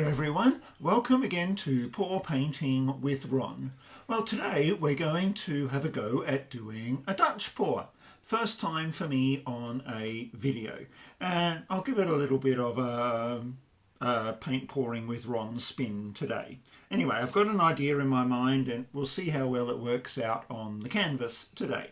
there everyone, welcome again to Pour Painting with Ron. Well, today we're going to have a go at doing a Dutch pour. First time for me on a video, and I'll give it a little bit of a paint pouring with Ron spin today. Anyway, I've got an idea in my mind and we'll see how well it works out on the canvas today.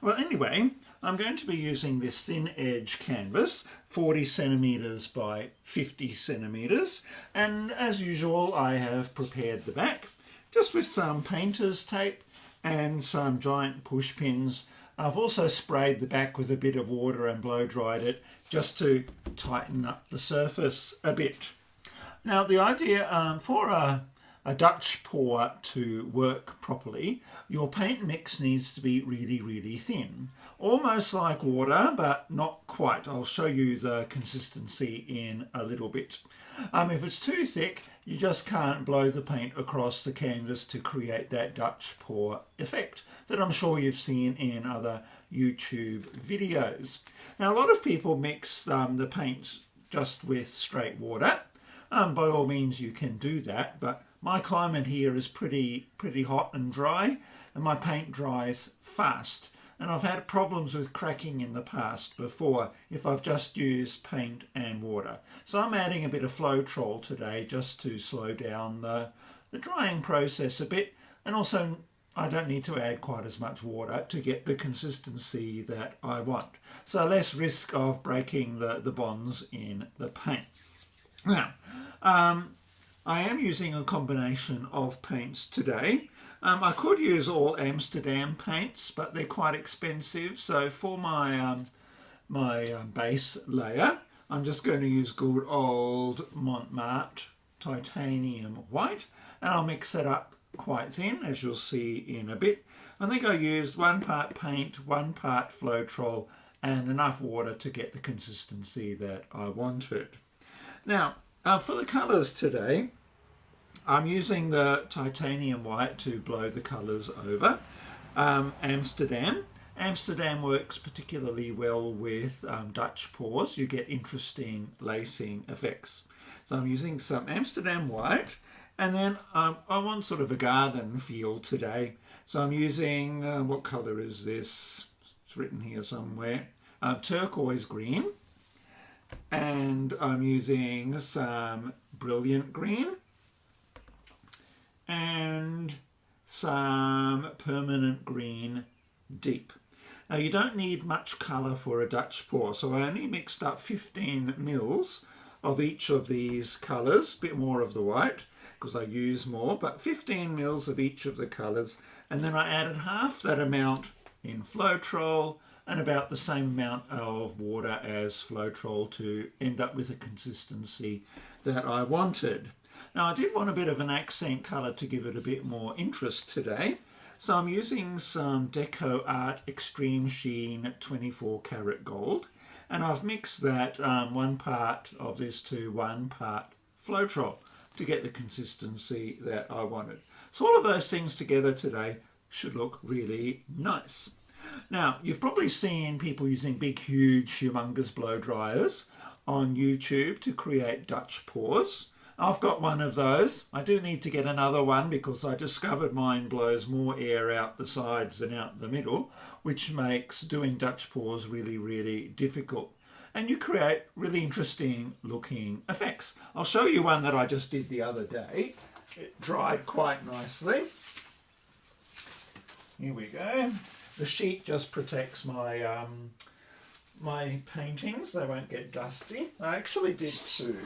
Well, anyway, I'm going to be using this thin edge canvas, 40 centimeters by 50 centimeters, and as usual I have prepared the back just with some painter's tape and some giant push pins. I've also sprayed the back with a bit of water and blow dried it just to tighten up the surface a bit. Now the idea for a Dutch pour to work properly, your paint mix needs to be really thin. Almost like water, but not quite. I'll show you the consistency in a little bit. If it's too thick, you just can't blow the paint across the canvas to create that Dutch pour effect that I'm sure you've seen in other YouTube videos. Now, a lot of people mix the paints just with straight water. By all means, you can do that, but my climate here is pretty hot and dry, and my paint dries fast. And I've had problems with cracking in the past before if I've just used paint and water. So I'm adding a bit of Floetrol today just to slow down the drying process a bit. And also I don't need to add quite as much water to get the consistency that I want. So less risk of breaking the bonds in the paint. Now, I am using a combination of paints today. I could use all Amsterdam paints, but they're quite expensive. So for my base layer, I'm just going to use good old Montmartre titanium white, and I'll mix it up quite thin, as you'll see in a bit. I think I used 1 part paint, 1 part Floetrol, and enough water to get the consistency that I wanted. Now, for the colours today, I'm using the titanium white to blow the colours over. Amsterdam works particularly well with Dutch pours. You get interesting lacing effects. So I'm using some Amsterdam white, and then I want sort of a garden feel today. So I'm using, what colour is this? It's written here somewhere. Turquoise green. And I'm using some brilliant green and some permanent green deep. Now you don't need much colour for a Dutch pour, so I only mixed up 15 mils of each of these colours, a bit more of the white because I use more, but 15 mils of each of the colours, and then I added half that amount in Floetrol and about the same amount of water as Floetrol to end up with a consistency that I wanted. Now I did want a bit of an accent colour to give it a bit more interest today, so I'm using some Deco Art Extreme Sheen 24 karat gold, and I've mixed that 1 part of this to 1 part Floetrol to get the consistency that I wanted. So all of those things together today should look really nice. Now, you've probably seen people using big, huge, humongous blow dryers on YouTube to create Dutch pours. I've got one of those. I do need to get another one because I discovered mine blows more air out the sides than out the middle, which makes doing Dutch pours really difficult. And you create really interesting looking effects. I'll show you one that I just did the other day. It dried quite nicely. Here we go. The sheet just protects my my paintings. They won't get dusty. I actually did 2.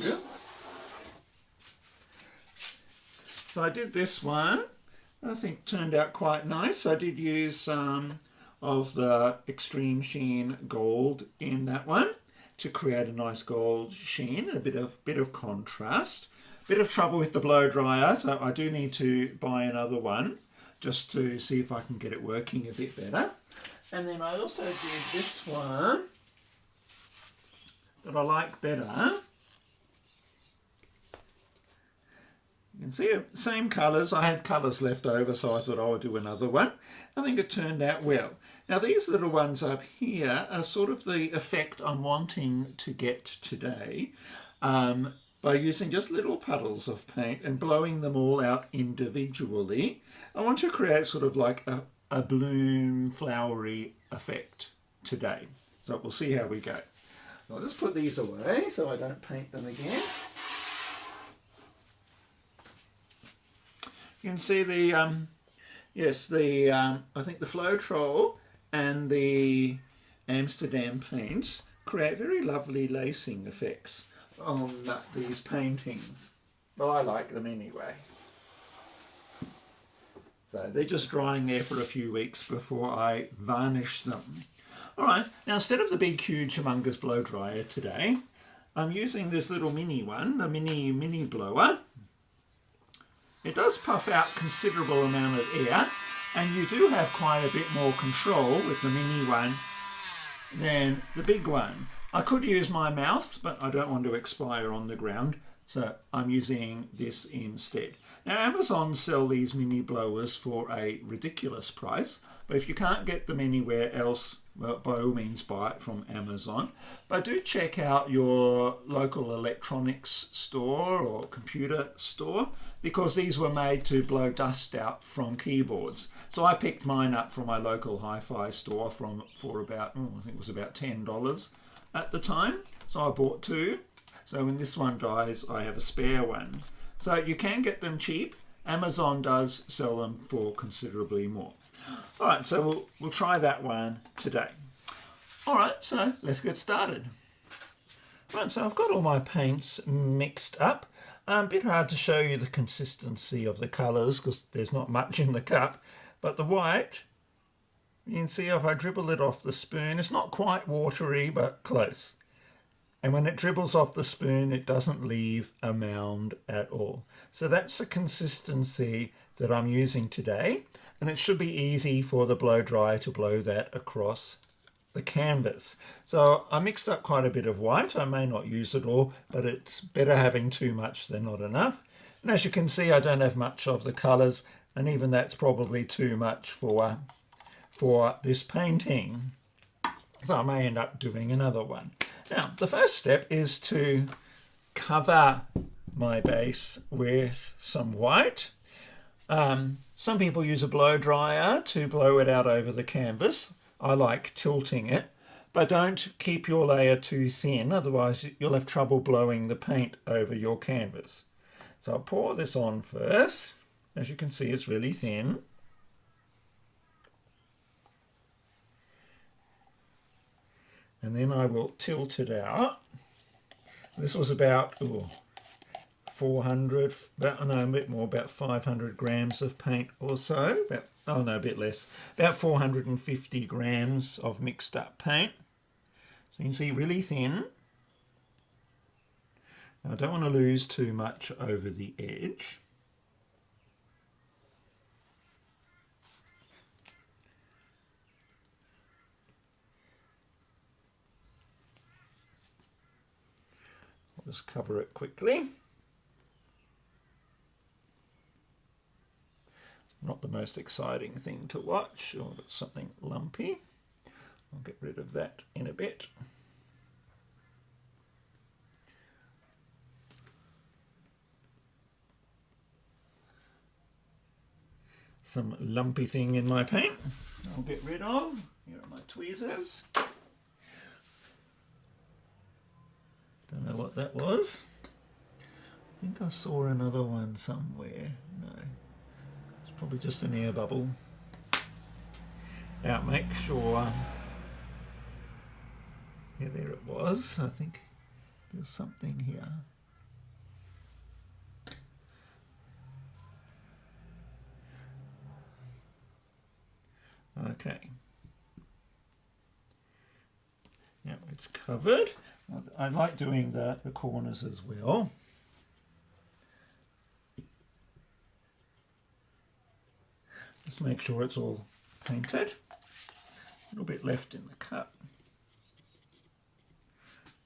So I did this one. I think turned out quite nice. I did use some of the Extreme Sheen gold in that one to create a nice gold sheen, a bit of contrast. Bit of trouble with the blow dryer, so I do need to buy another one just to see if I can get it working a bit better. And then I also did this one that I like better. You can see same colours. I had colours left over, so I thought I would do another one. I think it turned out well. Now these little ones up here are sort of the effect I'm wanting to get today. by using just little puddles of paint and blowing them all out individually. I want to create sort of like a bloom, flowery effect today. So we'll see how we go. I'll just put these away so I don't paint them again. You can see the, I think the Floetrol and the Amsterdam paints create very lovely lacing effects on these paintings. Well, I like them anyway. So they're just drying there for a few weeks before I varnish them. All right, now instead of the big, huge, humongous blow dryer today, I'm using this little mini one, the mini blower. It does puff out considerable amount of air, and you do have quite a bit more control with the mini one than the big one. I could use my mouth, but I don't want to expire on the ground, so I'm using this instead. Now, Amazon sell these mini blowers for a ridiculous price, but if you can't get them anywhere else, well, by all means buy it from Amazon. But do check out your local electronics store or computer store, because these were made to blow dust out from keyboards. So I picked mine up from my local hi-fi store for about, I think it was about $10 at the time. So I bought two. So when this one dies, I have a spare one. So you can get them cheap. Amazon does sell them for considerably more. All right, so we'll try that one today. All right, so let's get started. Right, so I've got all my paints mixed up. A bit hard to show you the consistency of the colours because there's not much in the cup. But the white, you can see if I dribble it off the spoon, it's not quite watery, but close. And when it dribbles off the spoon, it doesn't leave a mound at all. So that's the consistency that I'm using today. And it should be easy for the blow dryer to blow that across the canvas. So I mixed up quite a bit of white. I may not use it all, but it's better having too much than not enough. And as you can see, I don't have much of the colours, and even that's probably too much for this painting. So I may end up doing another one. Now, the first step is to cover my base with some white. Some people use a blow dryer to blow it out over the canvas. I like tilting it, but don't keep your layer too thin, otherwise you'll have trouble blowing the paint over your canvas. So I'll pour this on first. As you can see, it's really thin. And then I will tilt it out. This was about 400, a bit more, about 500 grams of paint or so. A bit less. About 450 grams of mixed up paint. So you can see really thin. Now, I don't want to lose too much over the edge. I'll just cover it quickly. Not the most exciting thing to watch, or it's something lumpy. I'll get rid of that in a bit. Some lumpy thing in my paint I'll get rid of. Here are my tweezers. Don't know what that was. I think I saw another one somewhere. No. Probably just an air bubble. Now make sure, yeah, there it was. I think there's something here. Okay. Now it's covered. I like doing the corners as well. Just make sure it's all painted. A little bit left in the cup.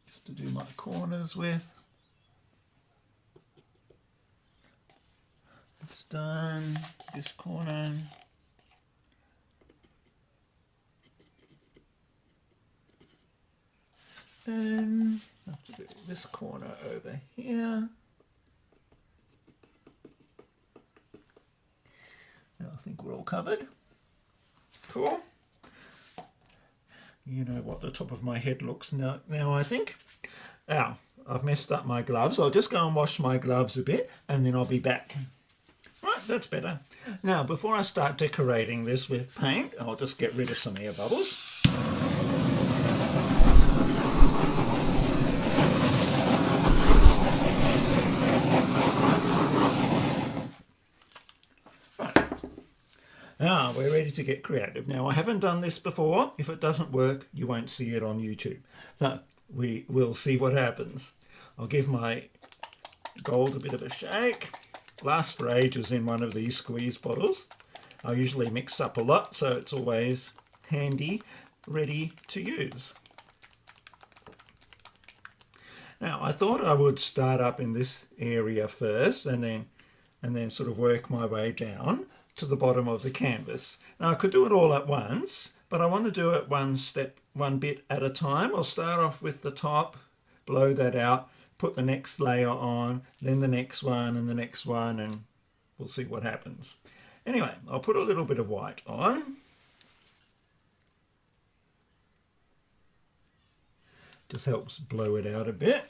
Just to do my corners with. It's done. This corner. And I have to do this corner over here. Now I think we're all covered. Cool. You know what the top of my head looks now I think. Now, I've messed up my gloves. I'll just go and wash my gloves a bit and then I'll be back. Right, that's better. Now, before I start decorating this with paint, I'll just get rid of some air bubbles. Now we're ready to get creative. Now I haven't done this before. If it doesn't work, you won't see it on YouTube. So we will see what happens. I'll give my gold a bit of a shake. Lasts for ages in one of these squeeze bottles. I usually mix up a lot, so it's always handy, ready to use. Now I thought I would start up in this area first and then sort of work my way down to the bottom of the canvas. Now I could do it all at once, but I want to do it one bit at a time. I'll start off with the top, blow that out, put the next layer on, then the next one and the next one, and we'll see what happens. Anyway, I'll put a little bit of white on. Just helps blow it out a bit.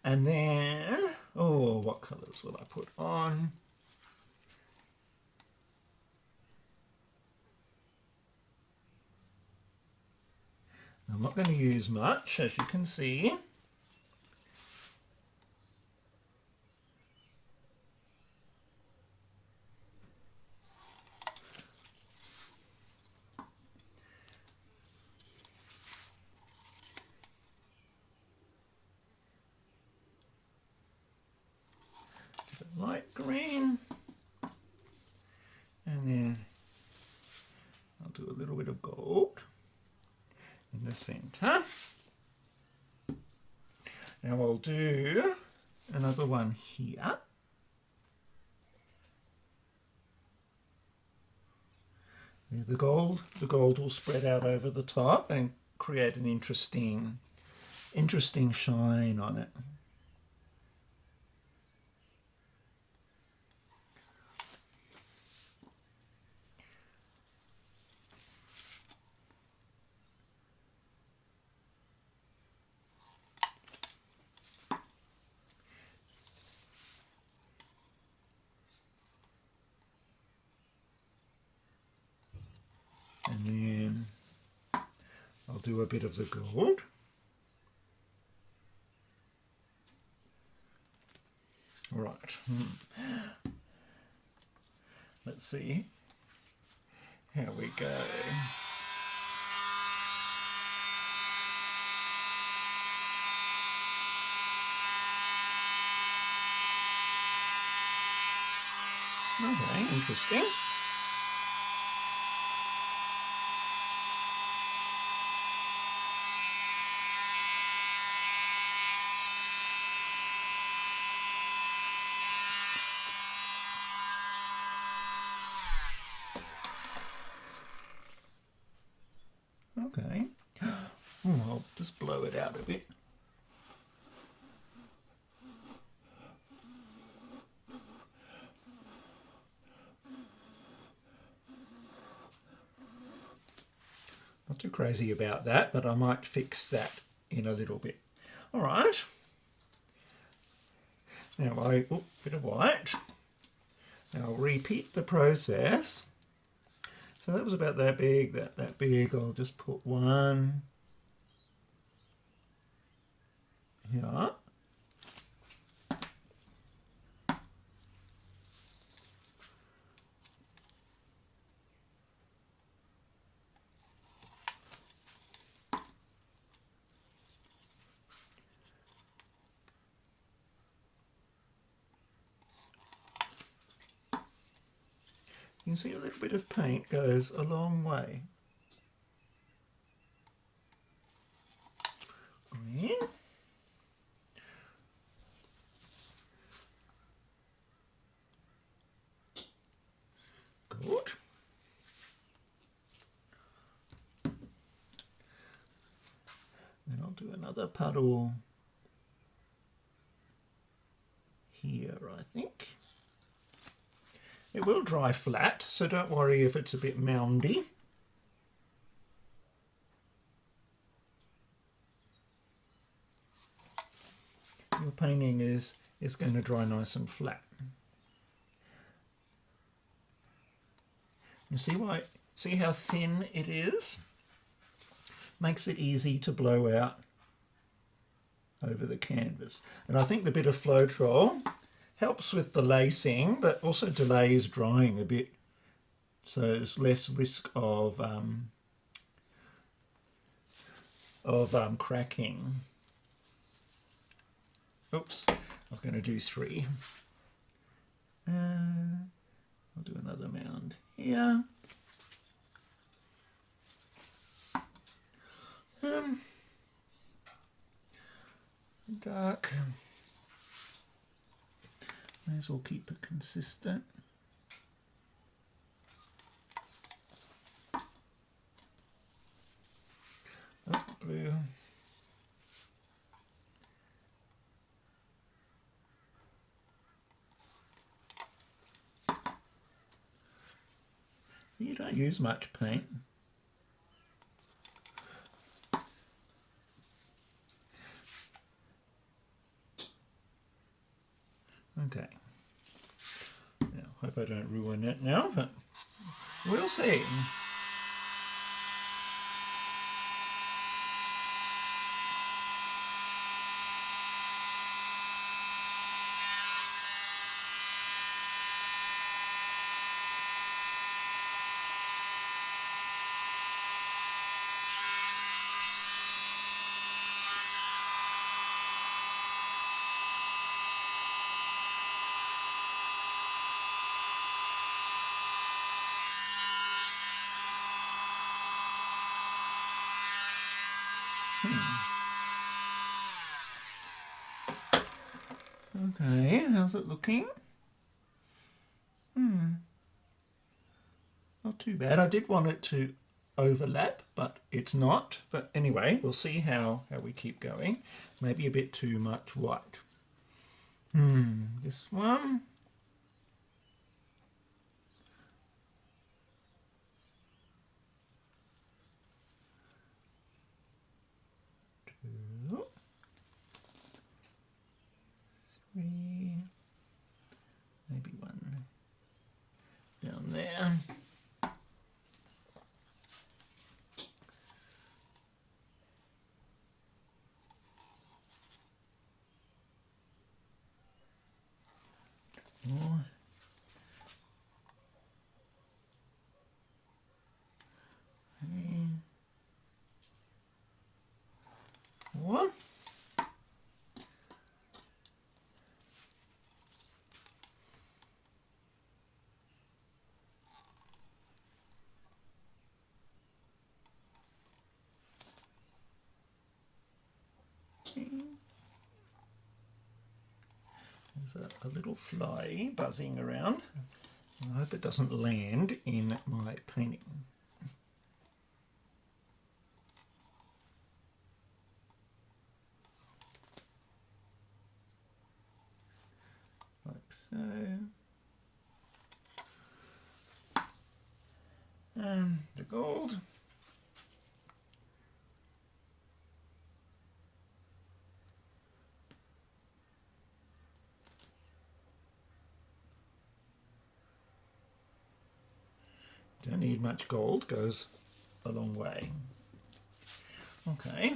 And then, oh, what colours will I put on? I'm not going to use much, as you can see. Light green, and then I'll do a little bit of gold in the center. Now I'll do another one here. The gold will spread out over the top and create an interesting shine on it. And then I'll do a bit of the gold. Right. Let's see how we go. Okay, interesting. Okay. I'll just blow it out a bit. Not too crazy about that, but I might fix that in a little bit. All right. Now bit of white. Now I'll repeat the process. So that was about that big, that big. I'll just put one here. You can see a little bit of paint goes a long way. Green. Good. do another puddle here, I think. It will dry flat, so don't worry if it's a bit moundy. Your painting is going to dry nice and flat. You see how thin it is? Makes it easy to blow out over the canvas. And I think the bit of Floetrol helps with the lacing, but also delays drying a bit, so there's less risk of cracking. Oops, I was going to do 3. I'll do another mound here. Dark. May as well keep it consistent. Oh, blue. You don't use much paint. Okay. Now, hope I don't ruin it now, but we'll see. Okay, how's it looking? Not too bad. I did want it to overlap, but it's not. But anyway, we'll see how we keep going. Maybe a bit too much white. This one. Two. 3. Maybe 1 down there. More. More. There's a little fly buzzing around. I hope it doesn't land in my painting. Like so. And the gold. Don't need much gold, goes a long way. Okay.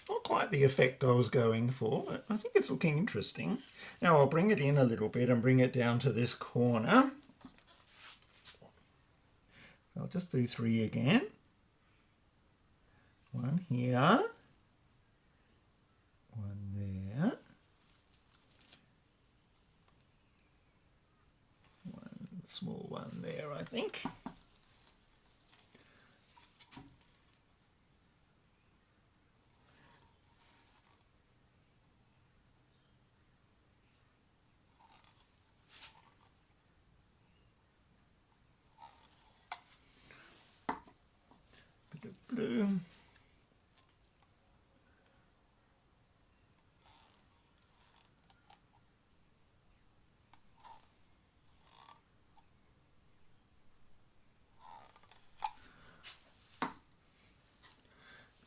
Not quite the effect I was going for, but I think it's looking interesting. Now I'll bring it in a little bit and bring it down to this corner. I'll just do 3 again. 1 here, 1 there, 1 small one there, I think. Bit of blue.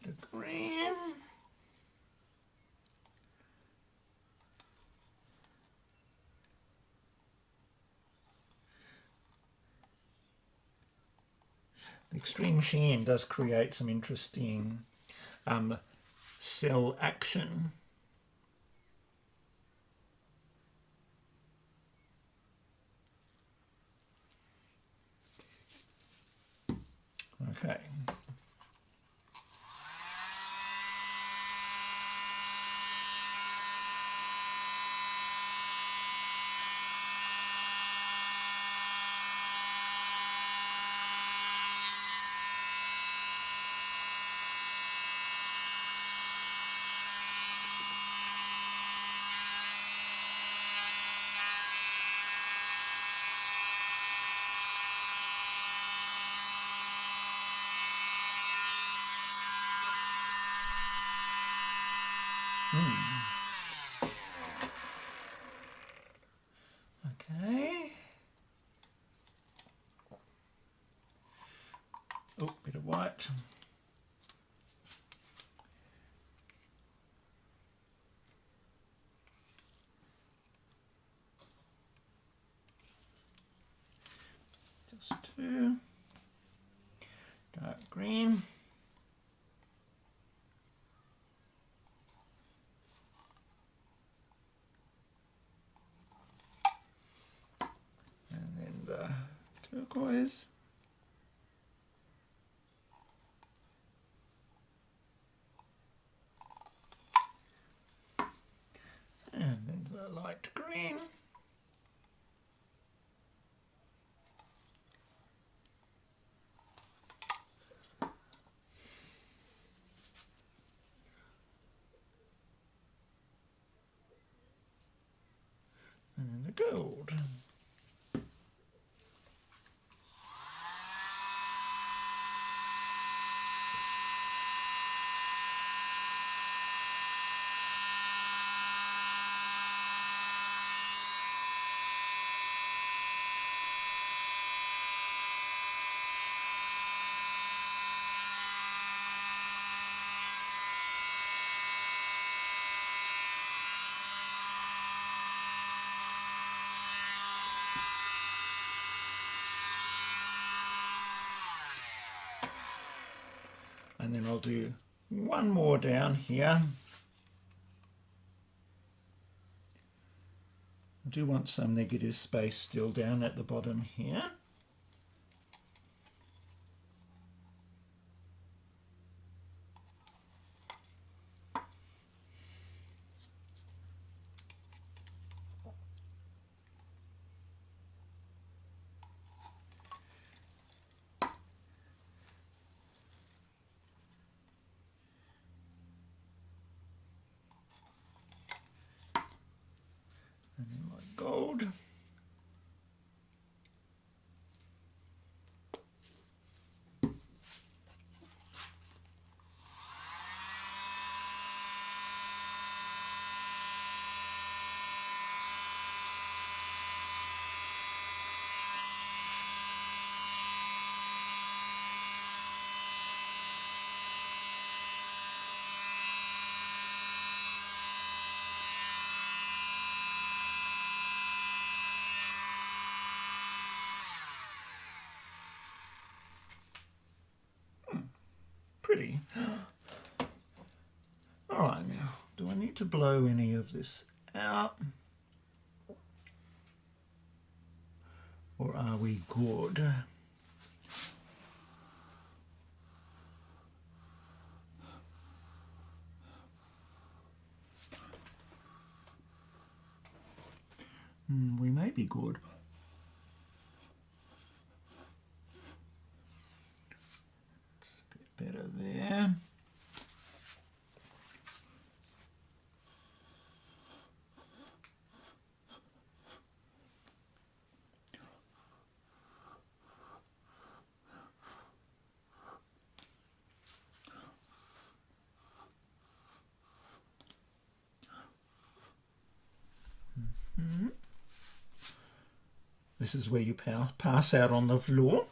Bit of green. The extreme sheen does create some interesting cell action. Okay. Okay. Oh, bit of white. Just 2. Dark green. And then the turquoise. And then the light green. And then the gold. And then I'll do one more down here. I do want some negative space still down at the bottom here. And then my gold. pretty. All right, now, do I need to blow any of this out? Or are we good? We may be good. It's a bit better there. This is where you pass out on the floor.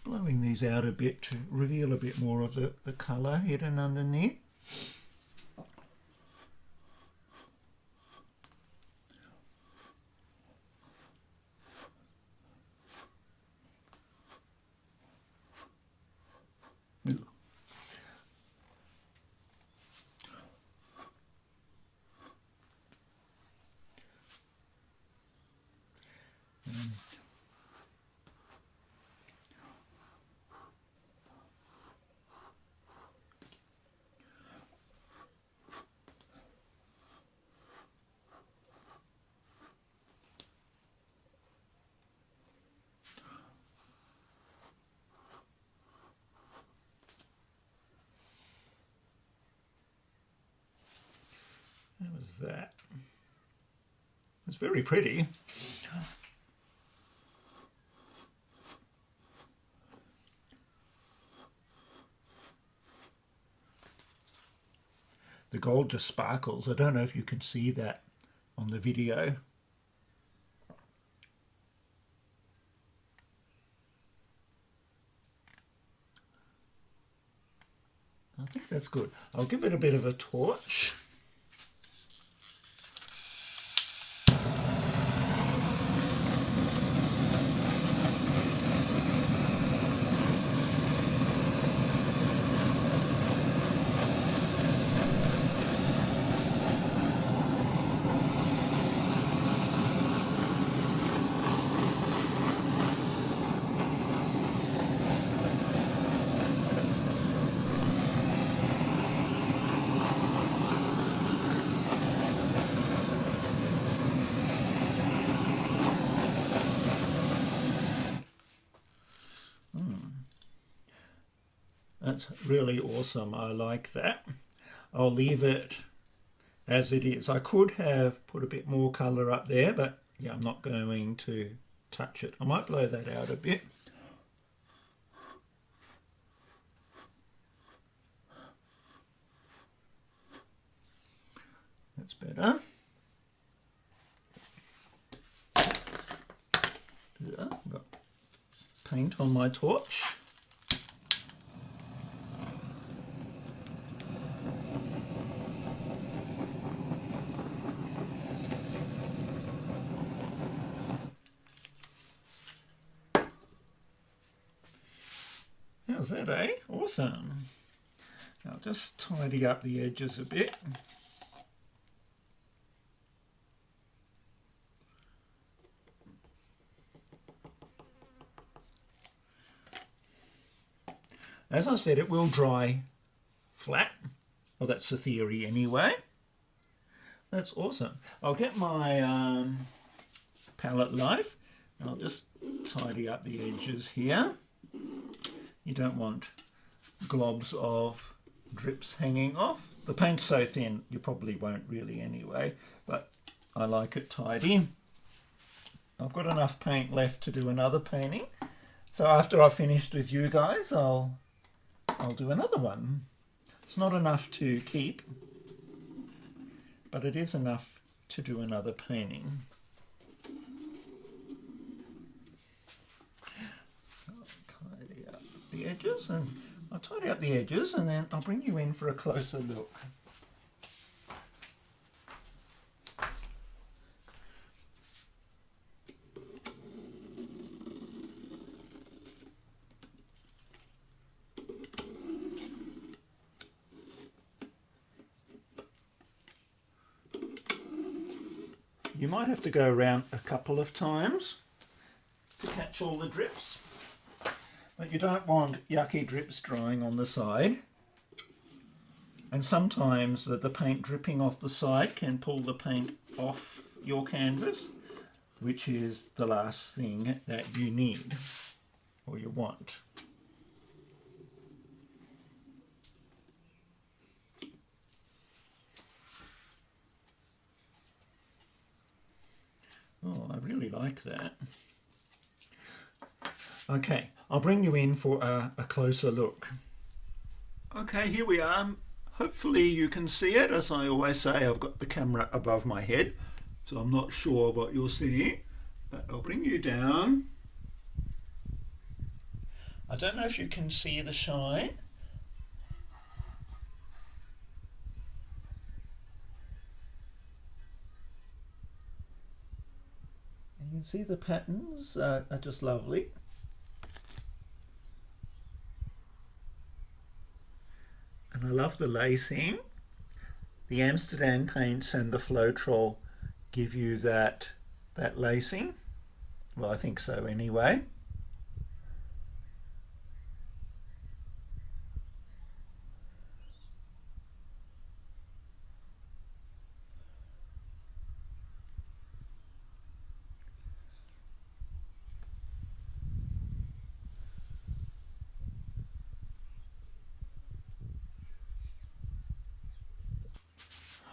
Blowing these out a bit to reveal a bit more of the colour hidden underneath. Ooh. How was that? It's very pretty. The gold just sparkles. I don't know if you can see that on the video. I think that's good. I'll give it a bit of a torch. That's really awesome. I like that. I'll leave it as it is. I could have put a bit more colour up there, but yeah, I'm not going to touch it. I might blow that out a bit. That's better. Yeah, I've got paint on my torch. How's that, eh? Awesome. Now just tidy up the edges a bit. As I said, it will dry flat. Well, that's the theory anyway. That's awesome. I'll get my palette knife and I'll just tidy up the edges here. You don't want globs of drips hanging off. The paint's so thin, you probably won't really anyway, but I like it tidy. I've got enough paint left to do another painting. So after I've finished with you guys, I'll do another one. It's not enough to keep, but it is enough to do another painting. I'll tidy up the edges, and I'll tidy up the edges, and then I'll bring you in for a closer look. You might have to go around a couple of times to catch all the drips, but you don't want yucky drips drying on the side. And sometimes the paint dripping off the side can pull the paint off your canvas, which is the last thing that you need or you want. Oh, I really like that. Okay, I'll bring you in for a closer look. Okay, here we are. Hopefully you can see it. As I always say, I've got the camera above my head, so I'm not sure what you'll see, but I'll bring you down. I don't know if you can see the shine. You can see the patterns are just lovely. And I love the lacing. The Amsterdam paints and the Floetrol give you that lacing. Well, I think so anyway.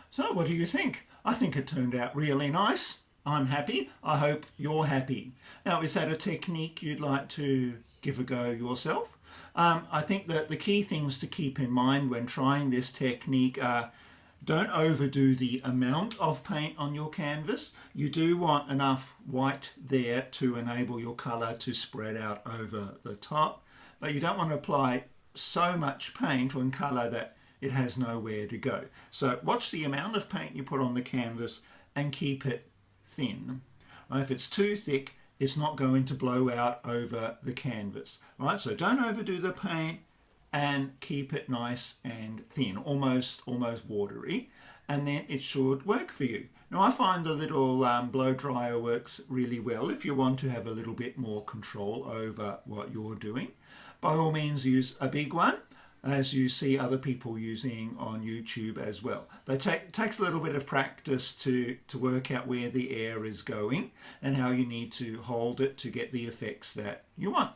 So what do you think? I think it turned out really nice. I'm happy. I hope you're happy. Now, is that a technique you'd like to give a go yourself? I think that the key things to keep in mind when trying this technique are don't overdo the amount of paint on your canvas. You do want enough white there to enable your colour to spread out over the top, but you don't want to apply so much paint and colour that it has nowhere to go. So watch the amount of paint you put on the canvas and keep it thin. If it's too thick, it's not going to blow out over the canvas. Right? So don't overdo the paint and keep it nice and thin, almost watery, and then it should work for you. Now I find the little blow dryer works really well if you want to have a little bit more control over what you're doing. By all means use a big one, as you see other people using on YouTube as well. It takes a little bit of practice to work out where the air is going and how you need to hold it to get the effects that you want.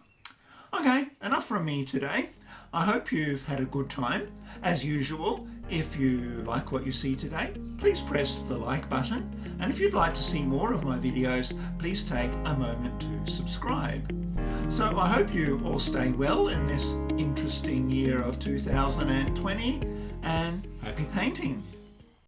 Okay, enough from me today. I hope you've had a good time. As usual, if you like what you see today, please press the like button. And if you'd like to see more of my videos, please take a moment to subscribe. So I hope you all stay well in this interesting year of 2020, and happy painting!